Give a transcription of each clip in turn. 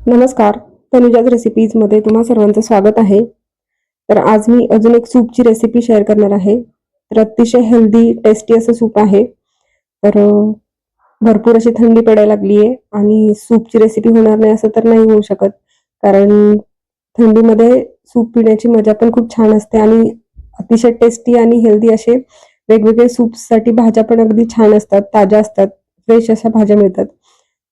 नमस्कार, तनुजाज रेसिपीजमध्ये तुम्हा सर्वांचं स्वागत आहे. तर आज मी अजून एक सूपची रेसिपी शेअर करणार आहे. तर अतिशय हेल्दी टेस्टी असं सूप आहे. तर भरपूर अशी थंडी पडायला लागली आहे आणि सूपची रेसिपी होणार नाही असं तर नाही होऊ शकत. कारण थंडीमध्ये सूप पिण्याची मजा पण खूप छान असते आणि अतिशय टेस्टी आणि हेल्दी असे वेगवेगळे सूपसाठी भाज्या पण अगदी छान असतात, ताज्या असतात, फ्रेश अशा भाज्या मिळतात.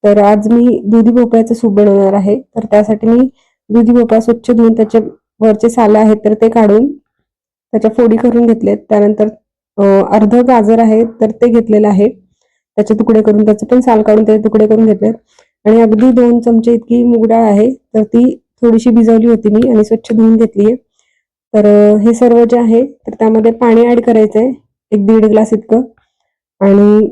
तर आज मी दुधी भोपळ्याचं सूप बनवणार आहे. तर त्यासाठी मी दुधी भोपळा स्वच्छ धुवून त्याचे वरचे सालं आहेत तर ते काढून त्याच्या फोडी करून घेतलेत. त्यानंतर अर्ध गाजर आहे तर ते घेतलेलं आहे. त्याचे तुकडे करून त्याचे पण साल काढून त्याचे तुकडे करून घेतलेत आणि अगदी 2 चमचे इतकी मूग डाळ आहे तर ती थोडीशी भिजवली होती मी आणि स्वच्छ धुवून घेतली आहे. तर हे सर्व जे आहे तर त्यामध्ये पाणी ऍड करायचं आहे, 1-1.5 ग्लास इतकं आणि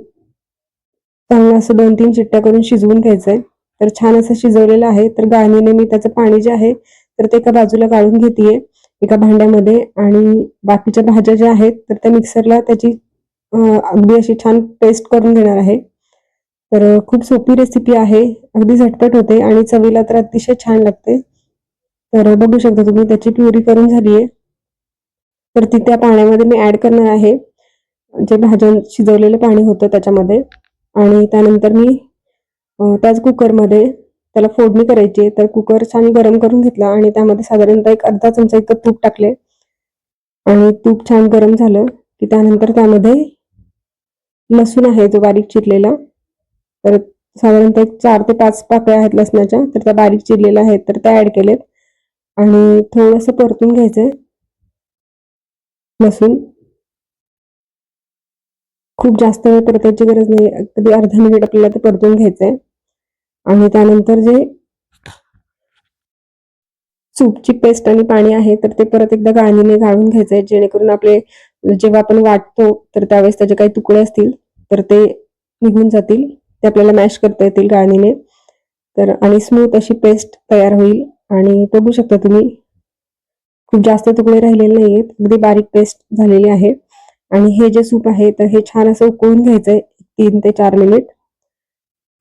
चांगलं असं 2-3 शिट्ट्या करून शिजवून घ्यायचंय. तर छान असं शिजवलेलं आहे. तर गाळणीने मी त्याचं पाणी जे आहे तर ते एका बाजूला गाळून घेतेय एका भांड्यामध्ये आणि बाकीच्या भाज्या ज्या आहेत तर त्या मिक्सरला त्याची अगदी अशी छान पेस्ट करून घेणार आहे. तर खूप सोपी रेसिपी आहे, अगदी झटपट होते आणि चवीला तर अतिशय छान लागते. तर बघू शकता तुम्ही त्याची प्युरी करून झाली आहे. तर ती त्या पाण्यामध्ये मी ऍड करणार आहे, जे भाज्या शिजवलेलं पाणी होतं त्याच्यामध्ये. आणि त्यानंतर मी त्याच कुकरमध्ये त्याला फोडणी करायची. तर कुकर छान गरम करून घेतला आणि त्यामध्ये साधारणतः एक अर्धा चमचा इतकं तूप टाकले आणि तूप छान गरम झालं की त्यानंतर त्यामध्ये लसूण आहे जो बारीक चिरलेला, तर साधारणतः 4 ते 5 पाकळ्या आहेत लसणाच्या, तर त्या बारीक चिरलेल्या आहेत तर त्या ऍड केलेत आणि थोडंसं परतून घ्यायचंय लसूण. खूप जास्त वेळ परतायची गरज नाही, अगदी अर्धा मिनिट आपल्याला ते परतून घ्यायचंय आणि त्यानंतर जे सूपची पेस्ट आणि पाणी आहे तर ते परत एकदा गाळणीने गाळून घ्यायचंय, जेणेकरून आपले जेव्हा आपण वाटतो तर त्यावेळेस त्याचे काही तुकडे असतील तर ते निघून जातील, ते आपल्याला मॅश करता येतील गाळणीने. तर आणि स्मूथ अशी पेस्ट तयार होईल आणि बघू शकता तुम्ही खूप जास्त तुकडे राहिलेले नाहीयेत, अगदी बारीक पेस्ट झालेली आहे. आणि हे जे सूप आहे तर हे छान असं उकळून घ्यायचंय 3 ते 4 मिनिट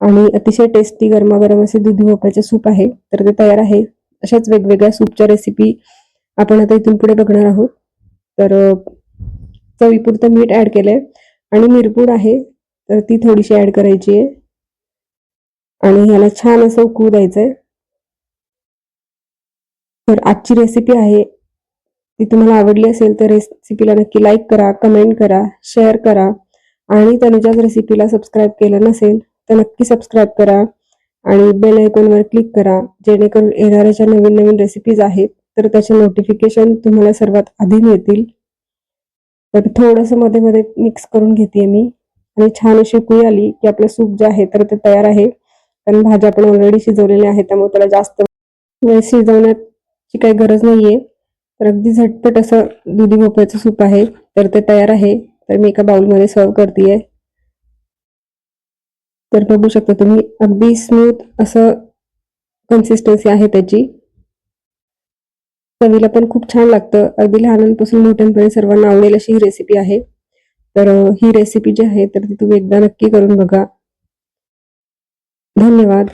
आणि अतिशय टेस्टी गरमागरम असे दुधी भोपळ्याचे सूप आहे तर ते तयार आहे. अशाच वेगवेगळ्या सूपच्या रेसिपी आपण आता इथून पुढे बघणार आहोत. तर चवीपुरतं मीठ ऍड केलंय आणि मिरपूड आहे तर ती थोडीशी ऍड करायची आहे आणि ह्याला छान असं उकळू द्यायचंय. तर आजची रेसिपी आहे ती तुम्हाला आवडली असेल तर रेसिपीला नक्की लाईक करा, कमेंट करा, शेअर करा आणि तनुजाज रेसिपीला सबस्क्राईब केलं नसेल तर नक्की सबस्क्राईब करा आणि बेल आयकॉनवर क्लिक करा, जेणेकरून येणाऱ्या ज्या नवीन नवीन रेसिपीज आहेत तर त्याचे नोटिफिकेशन तुम्हाला सर्वात आधी मिळतील. तर थोडंसं मध्ये मध्ये मिक्स करून घेते मी आणि छान अशी उकळी आली की आपलं सूप जे आहे तर ते तयार आहे. कारण भाज्या आपण ऑलरेडी शिजवलेल्या आहेत त्यामुळे त्याला जास्त वेळ शिजवण्याची काही गरज नाहीये. तर अगदी झटपट असं दुधी भोपळ्याचं सूप आहे तर ते तयार आहे. तर मी एका बाउलमध्ये सर्व करतेय. तर बघू शकता तुम्ही अगदी स्मूथ असं कन्सिस्टन्सी आहे त्याची. चवीला पण खूप छान लागतं, अगदी लहानांपासून मोठ्यांपर्यंत सर्वांना आवडेल अशी ही रेसिपी आहे. तर ही रेसिपी जी आहे तर ती तुम्ही एकदा नक्की करून बघा. धन्यवाद.